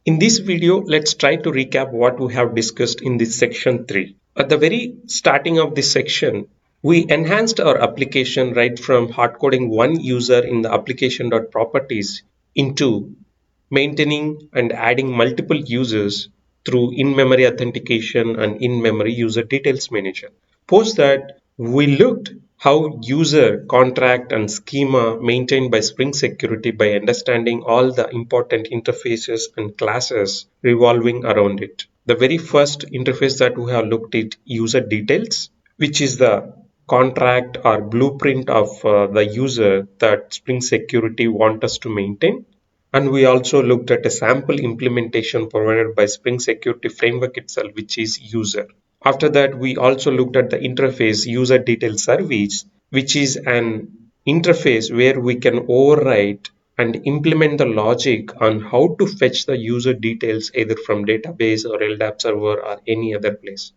In this video, let's try to recap what we have discussed in this section 3. At the very starting of this section, we enhanced our application right from hardcoding one user in the application.properties into maintaining and adding multiple users through in-memory authentication and in-memory user details manager. Post that, we looked how user contract and schema maintained by Spring Security by understanding all the important interfaces and classes revolving around it. The very first interface that we have looked at user details, which is the contract or blueprint of the user that Spring Security want us to maintain. And we also looked at a sample implementation provided by Spring Security Framework itself, which is user. After that, we also looked at the interface user detail service, which is an interface where we can override and implement the logic on how to fetch the user details either from database or LDAP server or any other place.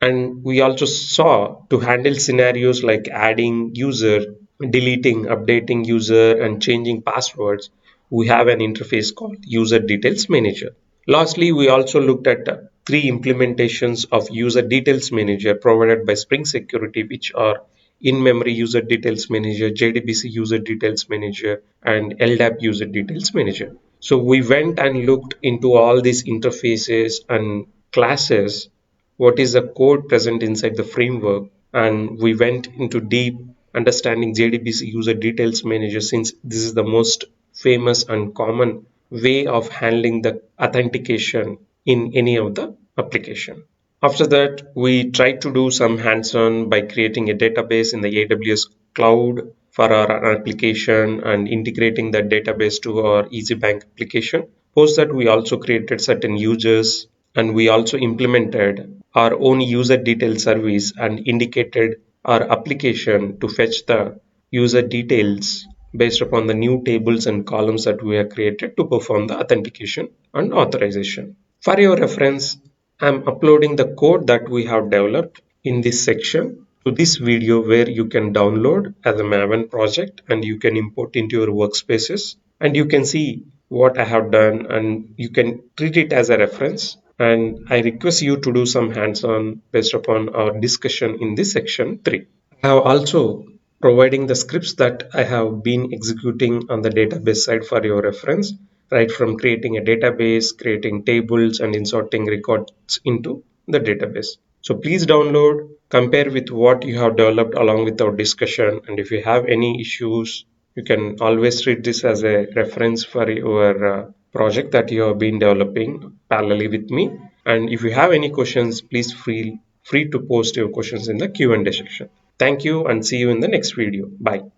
And we also saw to handle scenarios like adding user, deleting, updating user, and changing passwords, we have an interface called User Details Manager. Lastly, we also looked at three implementations of User Details Manager provided by Spring Security, which are in-memory User Details Manager, JDBC User Details Manager, and LDAP User Details Manager. So we went and looked into all these interfaces and classes, what is the code present inside the framework, and we went into deep understanding JDBC User Details Manager, since this is the most famous and common way of handling the authentication in any of the application. After that, we tried to do some hands-on by creating a database in the AWS cloud for our application and integrating that database to our EasyBank application. Post that, we also created certain users and we also implemented our own user detail service and indicated our application to fetch the user details based upon the new tables and columns that we have created to perform the authentication and authorization. For your reference, I'm uploading the code that we have developed in this section to this video, where you can download as a Maven project and you can import into your workspaces, and you can see what I have done and you can treat it as a reference. And I request you to do some hands-on based upon our discussion in this section 3. I have also providing the scripts that I have been executing on the database side for your reference, right from creating a database, creating tables, and inserting records into the database. So please download, compare with what you have developed along with our discussion, and if you have any issues, you can always treat this as a reference for your project that you have been developing parallelly with me. And if you have any questions, please feel free to post your questions in the Q&A section. Thank you and see you in the next video. Bye.